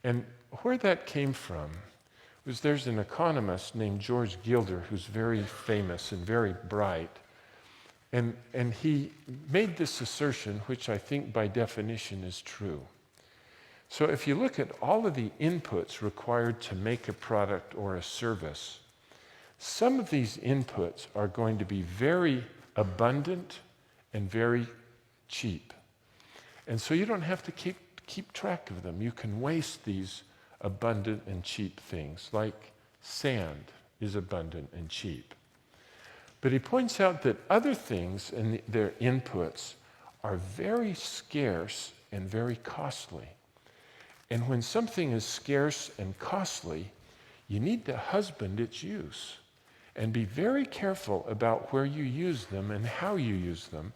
And where that came from was there's an economist named George Gilder who's very famous and very bright. And he made this assertion, which I think by definition is true. So if you look at all of the inputs required to make a product or a service, some of these inputs are going to be very abundant and very cheap. And so you don't have to keep track of them. You can waste these abundant and cheap things, like sand is abundant and cheap. But he points out that other things and their inputs are very scarce and very costly. And when something is scarce and costly, you need to husband its use and be very careful about where you use them and how you use them,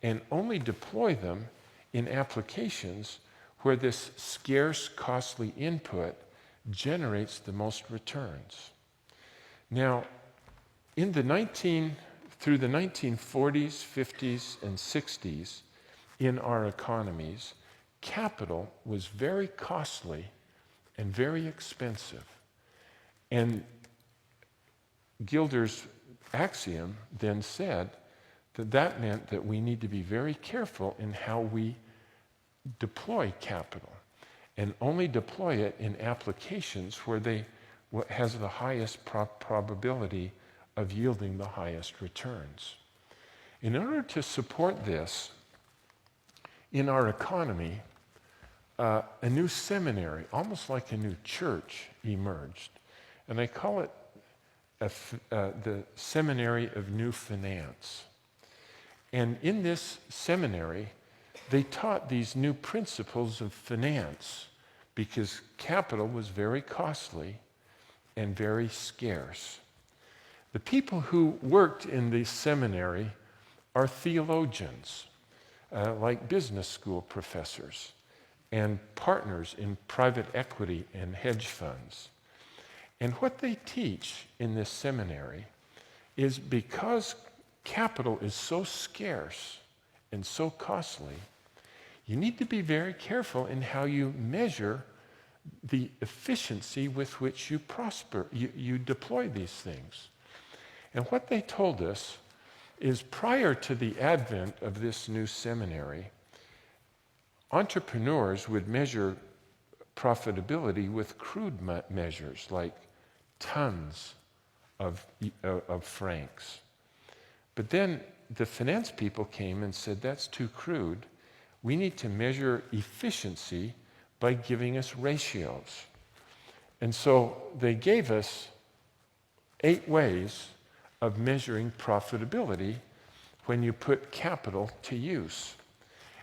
and only deploy them in applications where this scarce, costly input generates the most returns. Now, through the 1940s, 50s, and 60s, in our economies, capital was very costly and very expensive. And Gilder's axiom then said that meant that we need to be very careful in how we deploy capital, and only deploy it in applications where what has the highest probability of yielding the highest returns. In order to support this, in our economy, a new seminary, almost like a new church, emerged. And I call it the Seminary of New Finance. And in this seminary, they taught these new principles of finance because capital was very costly and very scarce. The people who worked in the seminary are theologians, like business school professors, and partners in private equity and hedge funds. And what they teach in this seminary is, because capital is so scarce and so costly, you need to be very careful in how you measure the efficiency with which you prosper, you deploy these things. And what they told us is, prior to the advent of this new seminary, entrepreneurs would measure profitability with crude measures like tons of francs. But then the finance people came and said, that's too crude. We need to measure efficiency by giving us ratios. And so they gave us 8 ways of measuring profitability when you put capital to use.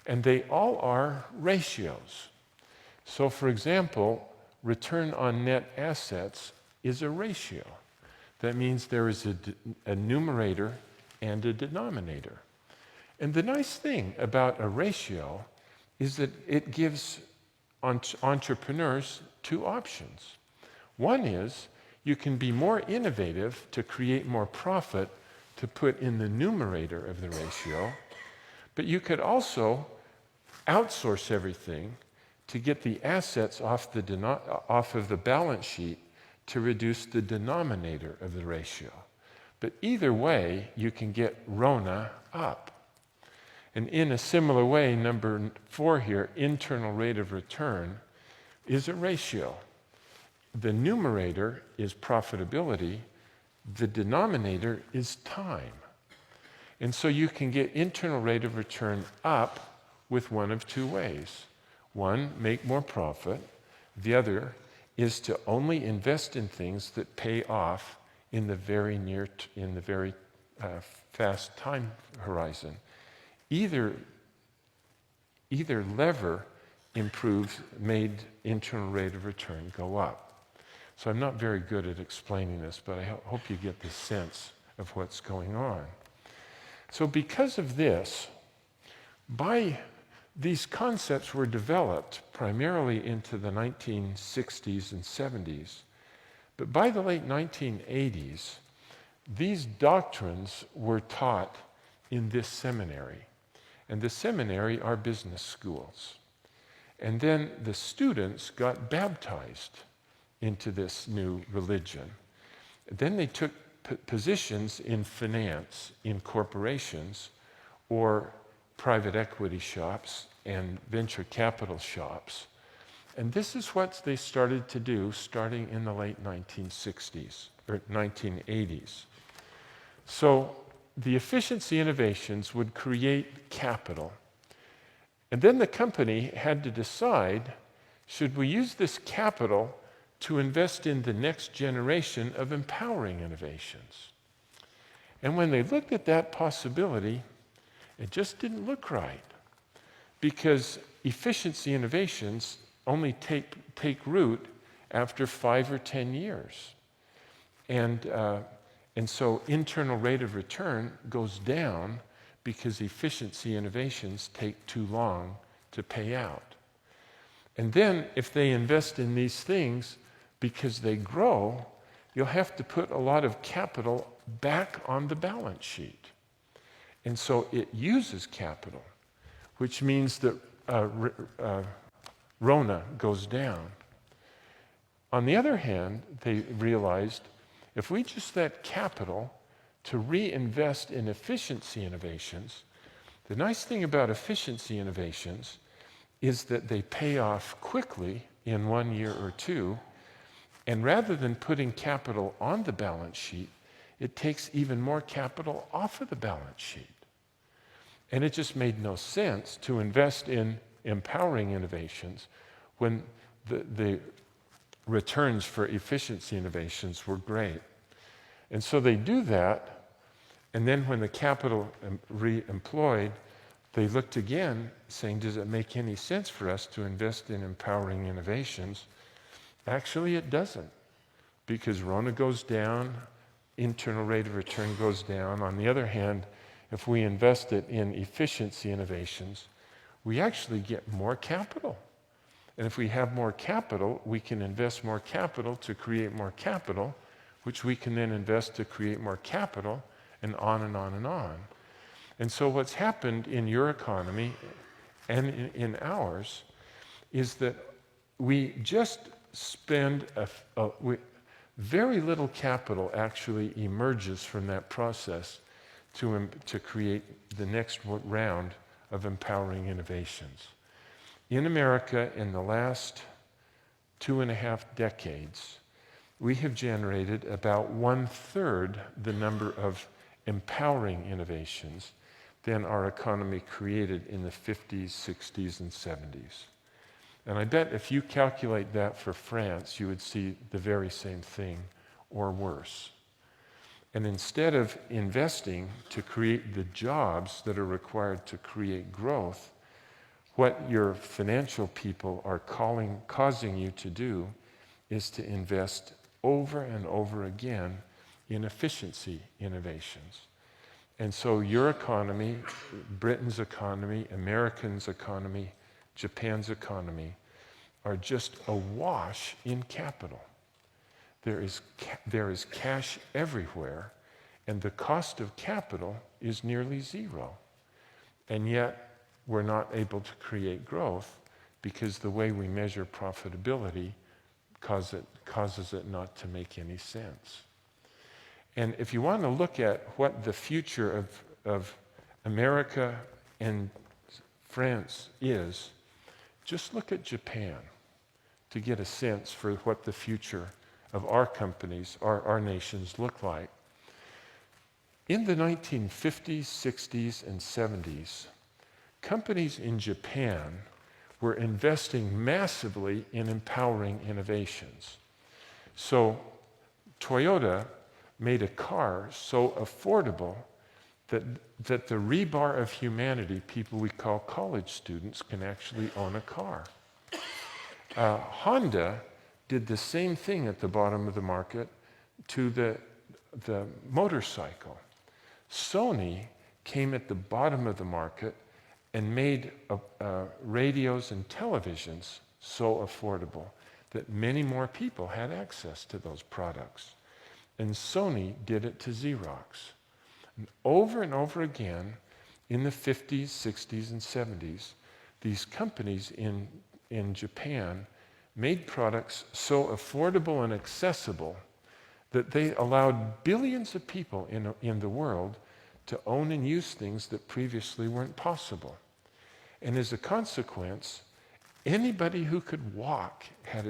And they all are ratios. So for example, return on net assets is a ratio. That means there is a numerator and a denominator. And the nice thing about a ratio is that it gives entrepreneurs 2 options. One is, you can be more innovative to create more profit to put in the numerator of the ratio, but you could also outsource everything to get the assets off of the balance sheet to reduce the denominator of the ratio. But either way, you can get RONA up. And in a similar way, number 4 here, internal rate of return, is a ratio. The numerator is profitability, the denominator is time. And so you can get internal rate of return up with one of 2 ways. One, make more profit. The other is to only invest in things that pay off in the very fast time horizon. Either lever made internal rate of return go up. So I'm not very good at explaining this, but I hope you get the sense of what's going on. So because of this, these concepts were developed primarily into the 1960s and 70s, but by the late 1980s, these doctrines were taught in this seminary. And the seminary are business schools. And then the students got baptized into this new religion. Then they took positions in finance, in corporations, or private equity shops and venture capital shops. And this is what they started to do starting in the late 1960s or 1980s. So the efficiency innovations would create capital. And then the company had to decide, should we use this capital to invest in the next generation of empowering innovations? And when they looked at that possibility, it just didn't look right, because efficiency innovations only take root after 5 or 10 years. And so internal rate of return goes down because efficiency innovations take too long to pay out. And then if they invest in these things because they grow, you'll have to put a lot of capital back on the balance sheet. And so it uses capital, which means that RONA goes down. On the other hand, they realized if we just let capital to reinvest in efficiency innovations, the nice thing about efficiency innovations is that they pay off quickly in 1 year or 2, and rather than putting capital on the balance sheet, it takes even more capital off of the balance sheet. And it just made no sense to invest in empowering innovations when the returns for efficiency innovations were great. And so they do that, and then when the capital re-employed, they looked again, saying, does it make any sense for us to invest in empowering innovations? Actually, it doesn't, because RONA goes down, internal rate of return goes down. On the other hand, if we invest it in efficiency innovations, we actually get more capital. And if we have more capital, we can invest more capital to create more capital, which we can then invest to create more capital, and on and on and on. And so what's happened in your economy and in ours is that we just spend very little capital actually emerges from that process to create the next round of empowering innovations. In America, in the last 2.5 decades, we have generated about 1/3 the number of empowering innovations than our economy created in the 50s, 60s, and 70s. And I bet if you calculate that for France, you would see the very same thing or worse. And instead of investing to create the jobs that are required to create growth, what your financial people are causing you to do is to invest over and over again in efficiency innovations. And so your economy, Britain's economy, Americans' economy, Japan's economy are just awash in capital. There is cash everywhere, and the cost of capital is nearly zero. And yet, we're not able to create growth because the way we measure profitability causes it not to make any sense. And if you want to look at what the future of America and France is, just look at Japan to get a sense for what the future of our companies, our nations look like. In the 1950s, 60s, and 70s, companies in Japan were investing massively in empowering innovations. So Toyota made a car so affordable that the rebar of humanity, people we call college students, can actually own a car. Honda did the same thing at the bottom of the market to the motorcycle. Sony came at the bottom of the market and made radios and televisions so affordable that many more people had access to those products. And Sony did it to Xerox. And over again, in the 50s, 60s, and 70s, these companies in in Japan made products so affordable and accessible that they allowed billions of people in the world to own and use things that previously weren't possible. And as a consequence, anybody who could walk had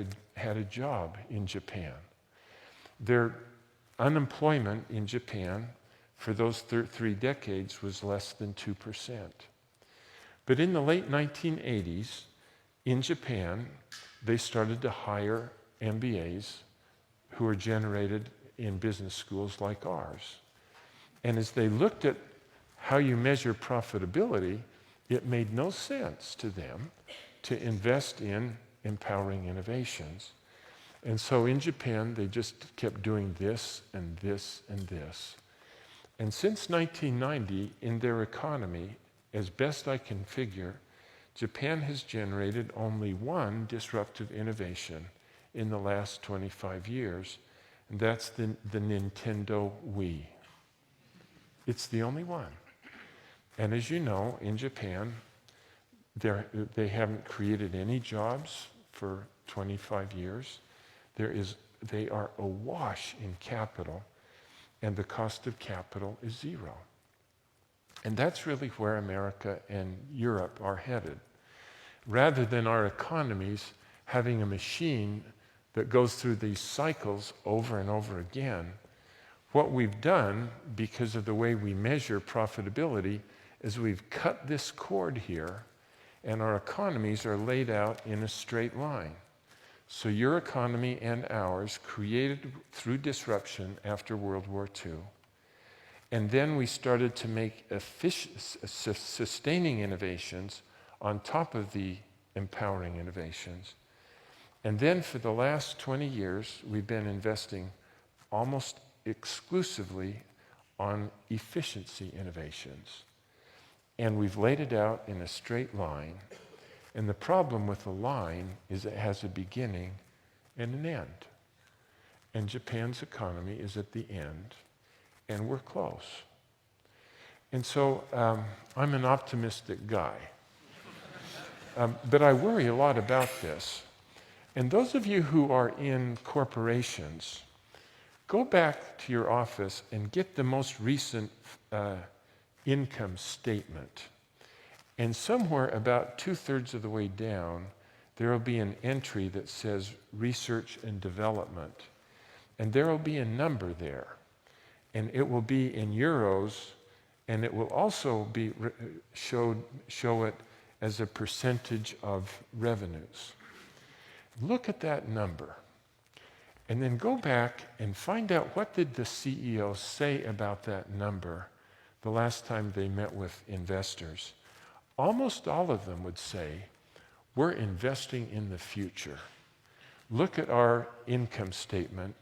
a job in Japan. Their unemployment in Japan for those 3 decades was less than 2%. But in the late 1980s, in Japan, they started to hire MBAs who were generated in business schools like ours. And as they looked at how you measure profitability, it made no sense to them to invest in empowering innovations. And so in Japan, they just kept doing this and this and this. And since 1990, in their economy, as best I can figure, Japan has generated only one disruptive innovation in the last 25 years, and that's the Nintendo Wii. It's the only one. And as you know, in Japan, they haven't created any jobs for 25 years. They are awash in capital, and the cost of capital is zero. And that's really where America and Europe are headed. Rather than our economies having a machine that goes through these cycles over and over again, what we've done, because of the way we measure profitability, is we've cut this cord here, and our economies are laid out in a straight line. So your economy and ours, created through disruption after World War II, and then we started to make sustaining innovations on top of the empowering innovations. And then for the last 20 years, we've been investing almost exclusively on efficiency innovations. And we've laid it out in a straight line. And the problem with a line is it has a beginning and an end. And Japan's economy is at the end, and we're close. And so I'm an optimistic guy. But I worry a lot about this. And those of you who are in corporations, go back to your office and get the most recent income statement. And somewhere about 2/3 of the way down, there will be an entry that says research and development. And there will be a number there. And it will be in euros, and it will also be show it as a percentage of revenues. Look at that number. And then go back and find out what did the CEO say about that number the last time they met with investors. Almost all of them would say, we're investing in the future. Look at our income statement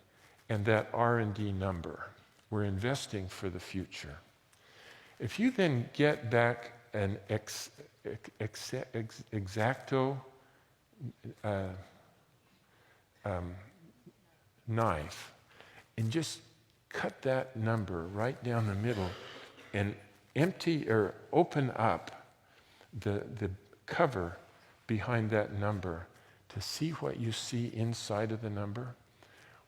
and that R&D number. We're investing for the future. If you then get back an X-Acto knife and just cut that number right down the middle and empty or open up the cover behind that number to see what you see inside of the number,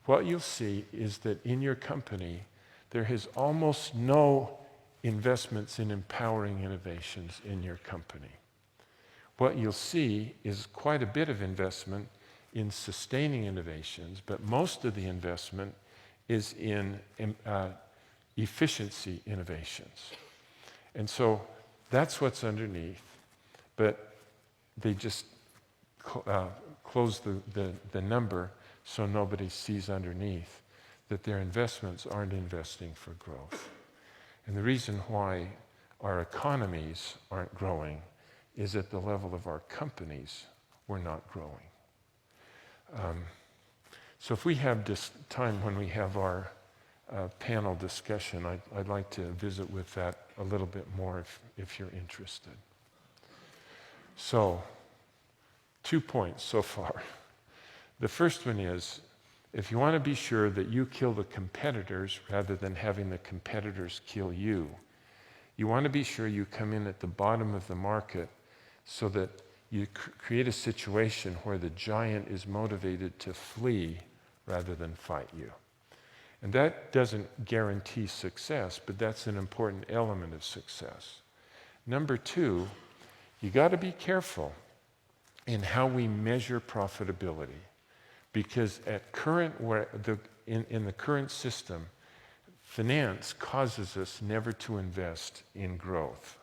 what you'll see is that in your company, there is almost no investments in empowering innovations in your company. What you'll see is quite a bit of investment in sustaining innovations, but most of the investment is in efficiency innovations. And so that's what's underneath, but they just close the number so nobody sees underneath that their investments aren't investing for growth. And the reason why our economies aren't growing is at the level of our companies, we're not growing. So if we have this time when we have our panel discussion, I'd like to visit with that a little bit more if you're interested. So, 2 points so far. The first one is, if you want to be sure that you kill the competitors rather than having the competitors kill you, you want to be sure you come in at the bottom of the market so that you create a situation where the giant is motivated to flee rather than fight you. And that doesn't guarantee success, but that's an important element of success. Number two, you got to be careful in how we measure profitability, because in the current system, finance causes us never to invest in growth.